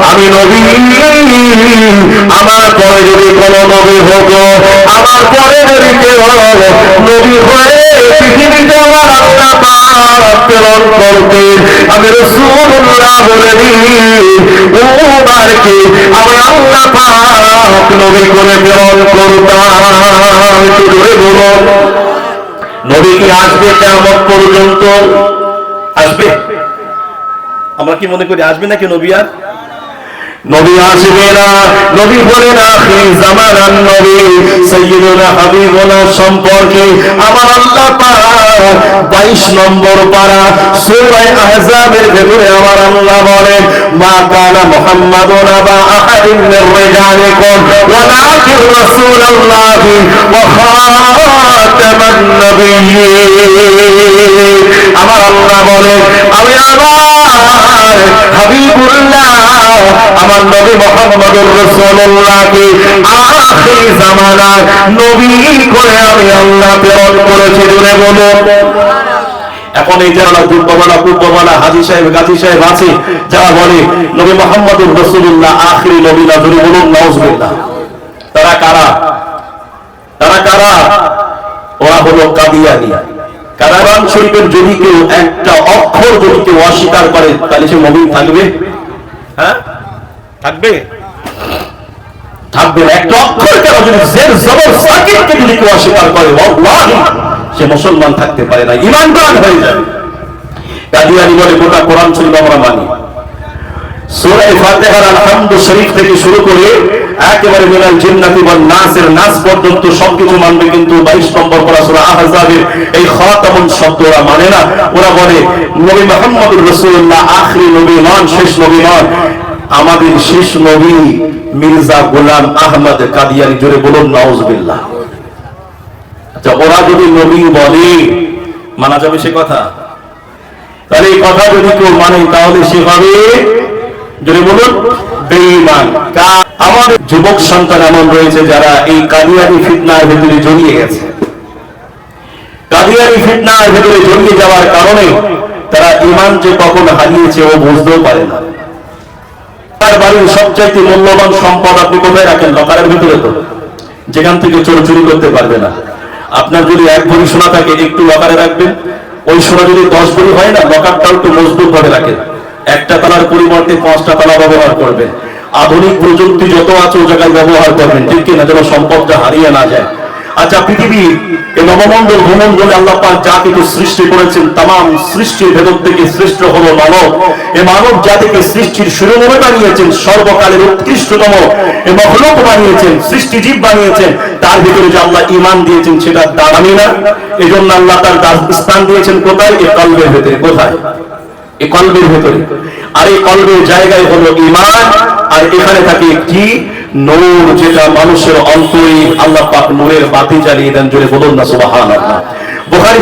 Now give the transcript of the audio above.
আমি নবী, আমার পরে যদি কোন নবী হতো, আমার পরে যদি কেউ নবী হয়ে পৃথিবীতে আমার আল্লাহ পাক প্রেরণ করতেন, আমি রাসূলুল্লাহ বলে দিই উমারকে আমি আল্লাহ পাক নবী করে প্রেরণ করতাম। একটু জোরে বলুন, নবী কি আসবে কিয়ামত পর্যন্ত? আসবে? আমরা কি মনে করি আসবে নাকি নবী? আর নবী আসবে না। নবী বলেন আখির জামানার নবী সাইয়্যিদুনা হাবিবুনা সম্পর্কে আমার আল্লাহ পাক 22 নম্বর পারা সূরা আহজাবের ভেতরে আমার আল্লাহ বলেন মা কানা মুহাম্মাদুন আবা আহাদিন মির রিজালিকুম ওয়ালাকিন রাসূলুল্লাহি ওয়া খাতামান নাবিয়্যিন। আমার আল্লাহ বলেন আমি আমার হাবিবুল্লাহ আমার নবী মুহাম্মদুর রাসূলুল্লাহকে আখির জামানার নবী করে আমি আল্লাহ প্রেরণ করেছি। জোরে বলুন। এখন এই যারা পূর্ববালা হাজী সাহেব গাজী সাহেব আছে যারা বলে নবী মুহাম্মদুর রাসূলুল্লাহ আখির নবী না, জোরে বলুন নাউজুবিল্লাহ। তারা কারা? তারা কারা? ওরা হলো কাদিয়ানী। কারাবান শরীফের যদি কেউ একটা অক্ষর যদি কেউ অস্বীকার করে তাহলে সে মুমিন থাকবে? হ্যাঁ থাকবে? থাকবে না। একটা অক্ষর কেন যদি জের জবর সাকিনকে যদি কেউ অস্বীকার করে ওয়াল্লাহি সে মুসলমান থাকতে পারে না, ঈমানদার হয়ে যাবে। কাদিয়ানী বলে গোটা কোরআন শরীফ আমরা মানি। সূরা ফাতিহার আলহামদু শরীফ থেকে শুরু করে একেবারে মিনাল জিন্নাতি ওয়ান নাসের নাস পর্যন্ত সবকিছু মানবে, কিন্তু 22 নম্বর পারা সূরা আহজাবের এই খাতামুন শব্দ ওরা মানে না। ওরা বলে নবী মুহাম্মদুর রাসূলুল্লাহ আখিরি নবী নন, শেষ নবী নন, আমাদের শেষ নবী মির্জা গোলাম আহমদ কাদিয়ানী। জোরে বলুন নাউজুবিল্লাহ। আচ্ছা, ওরা যদি নবী বলে মানা যাবে সে কথা? তাহলে এই কথা যদি কেউ মানে তাহলে সে হবে, যদি বলুন, বেঈমান। আমাদের যুবক সন্তান এমন রয়েছে যারা এই কাদিয়ানী ফিতনার ভেতরে জড়িয়ে গেছে। কাদিয়ানী ফিতনার ভেতরে জড়িয়ে যাওয়ার কারণে তারা ঈমান যে কখন হারিয়েছে ও বুঝতেও পারে না। তার বাড়ির সবচাইতে মূল্যবান সম্পদ আপনি কোথায় রাখেন? লকারের ভিতরে, তো যেখান থেকে চোর চুরি করতে পারবে না। আপনার যদি 1 ভরি সোনা থাকে একটু লকারে রাখবেন, ওই সোনা যদি 10 ভরি হয় না, লকারটাও একটু মজবুত ভাবে রাখেন। একটা তালার পরিবর্তে 5টা তালা ব্যবহার করবেন। আধুনিক প্রযুক্তি যত আছে ও জায়গায় ব্যবহার করবেন, ঠিক কিনা, যেন সম্পদটা হারিয়ে না যায়। আচ্ছা, পৃথিবীর এই নবমণ্ডল ভূমণ্ডলে আল্লাহ পাক যা কিছু সৃষ্টি করেছেন, তাম সৃষ্টির ভেতর থেকে শ্রেষ্ঠ হলো মানব। এই মানব জাতিকে সৃষ্টির শিরোমণি বানিয়েছেন, সর্বকালের উৎকৃষ্টতম এই মখলুক বানিয়েছেন, সৃষ্টিজীব বানিয়েছেন। তার ভিতরে যে আল্লাহ ঈমান দিয়েছেন সেটা দামি না? এই জন্য আল্লাহ তার স্থান দিয়েছেন কোথায়? এই কলবের ভেতরে। কোথায়? এই কলবের ভেতরে। আর এই কলবের জায়গায় হলো ঈমান, আর এখানে থাকে কি? নূর, যেটা মানুষের অন্তরে আল্লাহ পাক নূরের বাতি জ্বালিয়ে দেন। জোরে বলুন না সুবহানাল্লাহ। বুখারী